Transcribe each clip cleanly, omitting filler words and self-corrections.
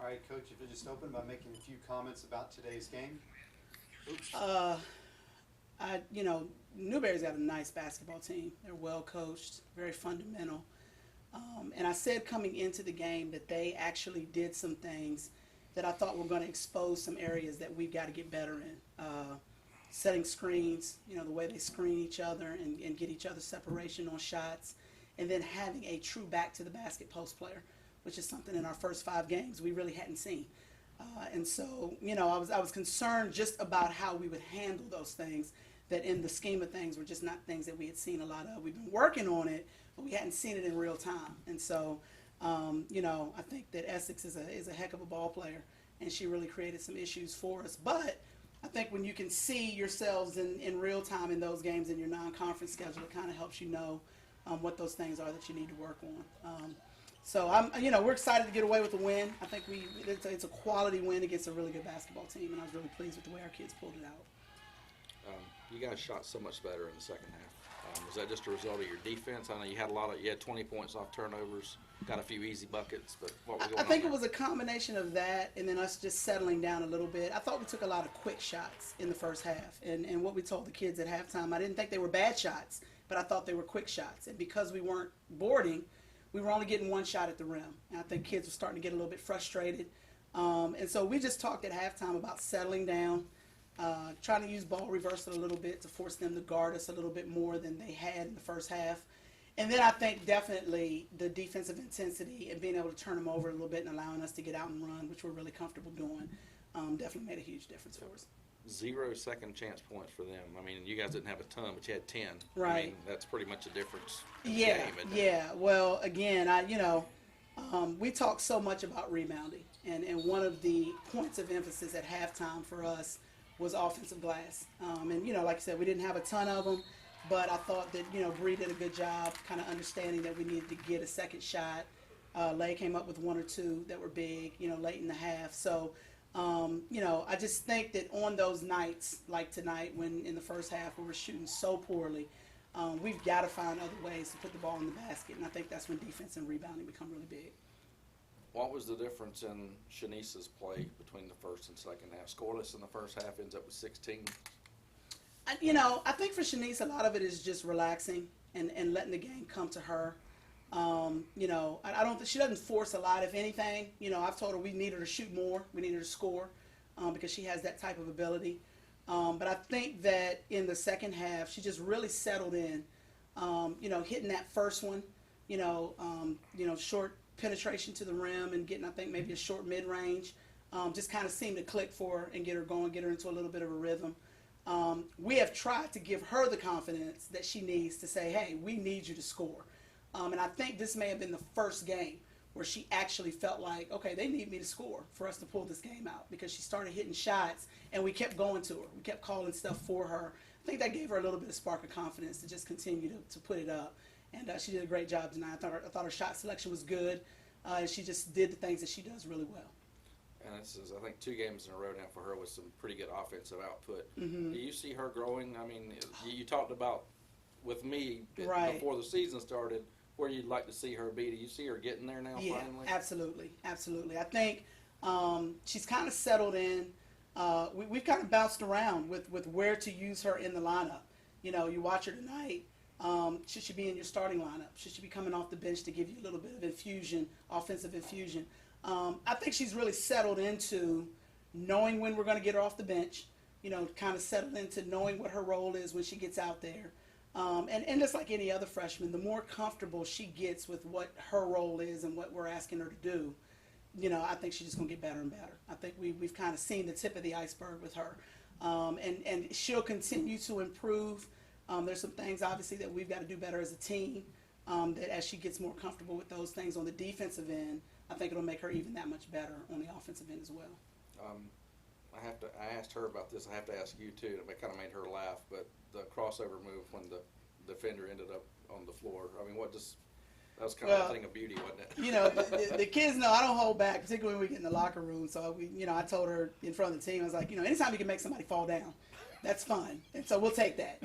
right, Coach, if you just open by making a few comments about today's game. Newberry's got a nice basketball team. They're well coached, very fundamental. And I said coming into the game that they actually did some things that I thought were going to expose some areas that we've got to get better in. Setting screens, the way they screen each other and get each other separation on shots, and then having a true back to the basket post player, which is something in our first 5 games we really hadn't seen. And so, I was concerned just about how we would handle those things that in the scheme of things were just not things that we had seen a lot of. We've been working on it, but we hadn't seen it in real time. And so, I think that Essex is a heck of a ball player, and she really created some issues for us. But I think when you can see yourselves in real time in those games in your non-conference schedule, it kind of helps you know what those things are that you need to work on. So we're excited to get away with the win. I think it's a quality win against a really good basketball team, and I was really pleased with the way our kids pulled it out. You guys shot so much better in the second half. Was that just a result of your defense? I know you had 20 points off turnovers, got a few easy buckets, but what was going on? I think it was a combination of that and then us just settling down a little bit. I thought we took a lot of quick shots in the first half, and what we told the kids at halftime, I didn't think they were bad shots, but I thought they were quick shots. And because we weren't boarding, we were only getting 1 shot at the rim. And I think kids were starting to get a little bit frustrated. And so we just talked at halftime about settling down, trying to use ball reversal a little bit to force them to guard us a little bit more than they had in the first half. And then I think definitely the defensive intensity and being able to turn them over a little bit and allowing us to get out and run, which we're really comfortable doing, definitely made a huge difference for us. 0 second chance points for them. I mean, you guys didn't have a ton, but you had 10. Right. I mean, that's pretty much a difference in the Yeah, game, isn't it? yeah. Well, again, we talk so much about rebounding, and one of the points of emphasis at halftime for us was offensive glass. And like I said, we didn't have a ton of them, but I thought that Bree did a good job kind of understanding that we needed to get a second shot. Lay came up with 1 or 2 that were big, late in the half. So, I just think that on those nights like tonight, when in the first half we were shooting so poorly, we've got to find other ways to put the ball in the basket, and I think that's when defense and rebounding become really big. What was the difference in Shaunice's play between the first and second half? Scoreless in the first half, ends up with 16. I think for Shaunice, a lot of it is just relaxing and letting the game come to her. I don't think she doesn't force a lot. If anything, I've told her we need her to shoot more. We need her to score because she has that type of ability. But I think that in the second half, she just really settled in. Hitting that first one, short penetration to the rim and getting, I think, maybe a short mid-range, just kind of seemed to click for her and get her going, get her into a little bit of a rhythm. We have tried to give her the confidence that she needs to say, hey, we need you to score. And I think this may have been the first game where she actually felt like, okay, they need me to score for us to pull this game out, because she started hitting shots and we kept going to her. We kept calling stuff for her. I think that gave her a little bit of spark of confidence to just continue to put it up. And she did a great job tonight. I thought her shot selection was good. She just did the things that she does really well. And this is, I think, 2 games in a row now for her with some pretty good offensive output. Mm-hmm. Do you see her growing? I mean, you talked about with me Right. before the season started where you'd like to see her be. Do you see her getting there now finally? Absolutely. I think she's kind of settled in. We've kind of bounced around with where to use her in the lineup. You watch her tonight. Should she be in your starting lineup? Should she be coming off the bench to give you a little bit of infusion, offensive infusion? I think she's really settled into knowing when we're going to get her off the bench, kind of settled into knowing what her role is when she gets out there. And just like any other freshman, the more comfortable she gets with what her role is and what we're asking her to do, I think she's just going to get better and better. I think we've kind of seen the tip of the iceberg with her. And she'll continue to improve. There's some things, obviously, that we've got to do better as a team, that as she gets more comfortable with those things on the defensive end, I think it'll make her even that much better on the offensive end as well. I asked her about this. I have to ask you, too. It kind of made her laugh, but the crossover move when the defender ended up on the floor, I mean, that was kind of a thing of beauty, wasn't it? The kids know I don't hold back, particularly when we get in the locker room. So, I told her in front of the team, I was like, anytime you can make somebody fall down, that's fun. And so we'll take that,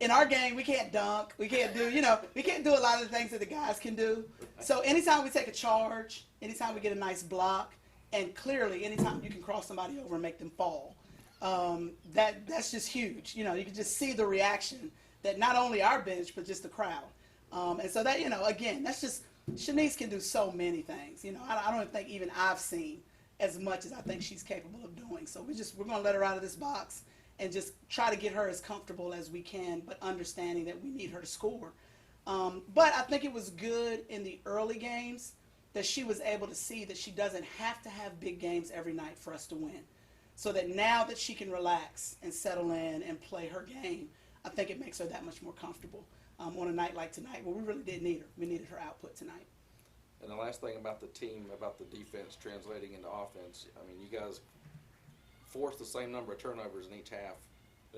In our game, we can't dunk. We can't do, we can't do a lot of the things that the guys can do. So anytime we take a charge, anytime we get a nice block, And clearly, anytime you can cross somebody over and make them fall, that's just huge. You know, you can just see the reaction that not only our bench, but just the crowd. And so that, you know, again, that's just, Shaunice can do so many things. You know, I don't think even I've seen as much as I think she's capable of doing. So we're going to let her out of this box and just try to get her as comfortable as we can, but understanding that we need her to score. But I think it was good in the early games that she was able to see that she doesn't have to have big games every night for us to win. So that now that she can relax and settle in and play her game, I think it makes her that much more comfortable on a night like tonight where we really did need her. We needed her output tonight. And the last thing about the team, about the defense translating into offense, I mean, you guys forced the same number of turnovers in each half.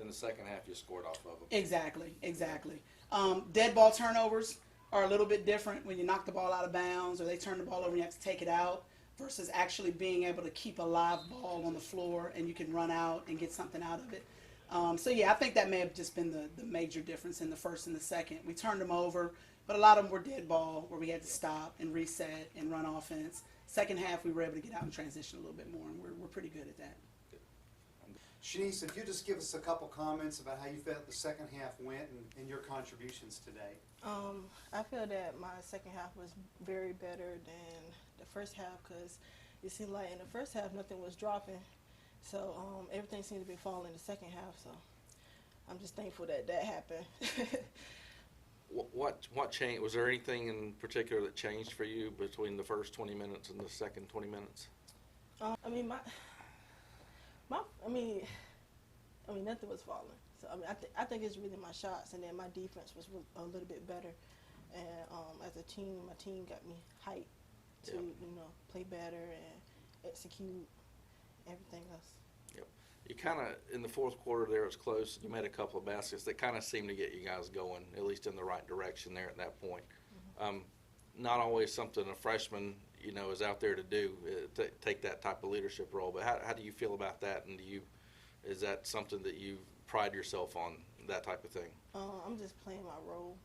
In the second half, you scored off of them. Exactly. Dead ball turnovers are a little bit different when you knock the ball out of bounds or they turn the ball over and you have to take it out versus actually being able to keep a live ball on the floor and you can run out and get something out of it. So, yeah, I think that may have just been the major difference in the first and the second. We turned them over, but a lot of them were dead ball where we had to stop and reset and run offense. Second half, we were able to get out and transition a little bit more, and we're pretty good at that. Shaunice, if you just give us a couple comments about how you felt the second half went and your contributions today. I feel that my second half was very better than the first half because it seemed like in the first half nothing was dropping. So everything seemed to be falling in the second half. So I'm just thankful that happened. What changed? Was there anything in particular that changed for you between the first 20 minutes and the second 20 minutes? I mean, nothing was falling. So I think it's really my shots, and then my defense was a little bit better. And as a team, my team got me hyped to play better and execute everything else. Yep. You kind of in the fourth quarter there, it was close. You made a couple of baskets that kind of seemed to get you guys going, at least in the right direction there at that point. Mm-hmm. Not always something a freshman is out there to do, take that type of leadership role. But how do you feel about that? And is that something that you pride yourself on, that type of thing? I'm just playing my role.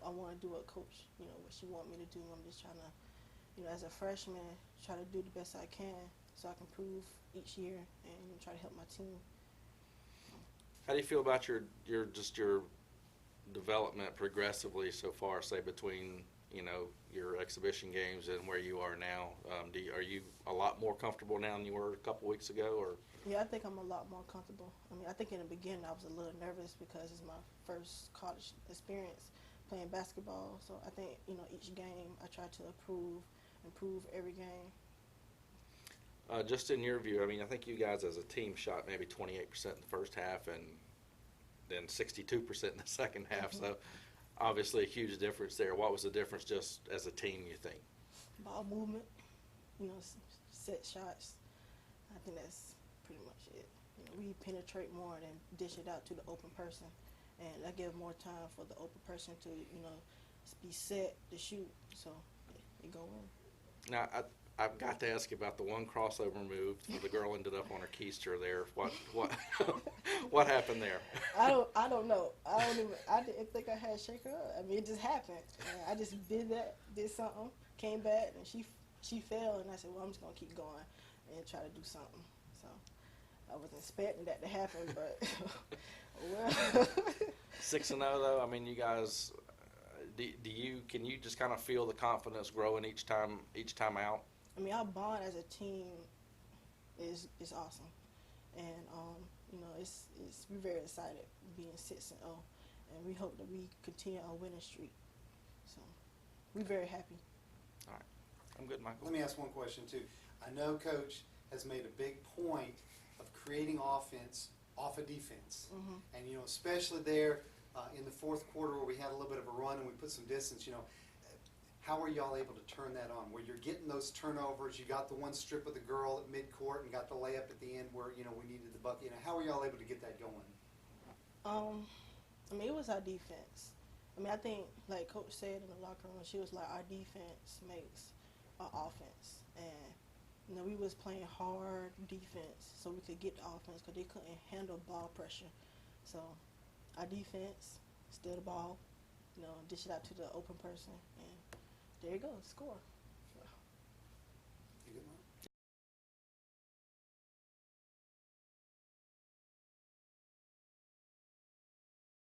I want to do what coach, what she want me to do. I'm just trying to, as a freshman, try to do the best I can so I can prove each year and try to help my team. How do you feel about your development progressively so far, say between your exhibition games and where you are now? Are you a lot more comfortable now than you were a couple weeks ago? Or yeah, I think I'm a lot more comfortable. I think in the beginning I was a little nervous because it's my first college experience playing basketball. So I think each game I try to improve every game. Just in your view, I think you guys as a team shot maybe 28% in the first half and then 62% in the second half. Mm-hmm. So obviously a huge difference there. What was the difference just as a team, you think? Ball movement, set shots. I think that's pretty much it. We penetrate more than dish it out to the open person. And I give more time for the open person to, be set to shoot. So it go in. Now, I've got to ask you about the one crossover move where the girl ended up on her keister there. What happened there? I don't know. I didn't think I had to shake her up. It just happened. And I just did something, came back, and she fell, and I said, well, I'm just gonna keep going and try to do something. So I wasn't expecting that to happen, but well. 6-0 though. You guys. Can you just kind of feel the confidence growing each time out? Our bond as a team is awesome, and we're very excited being 6-0, and we hope that we continue our winning streak. So we're very happy. All right, I'm good, Michael. Let me ask one question too. I know Coach has made a big point of creating offense off of defense, mm-hmm. and especially there. In the fourth quarter where we had a little bit of a run and we put some distance, how are y'all able to turn that on? Where you're getting those turnovers, you got the one strip of the girl at midcourt and got the layup at the end where, we needed the bucket. How are y'all able to get that going? It was our defense. I think, like Coach said in the locker room, she was like, our defense makes our offense. And, we was playing hard defense so we could get the offense because they couldn't handle ball pressure. So our defense, steal the ball, dish it out to the open person, and there you go, score.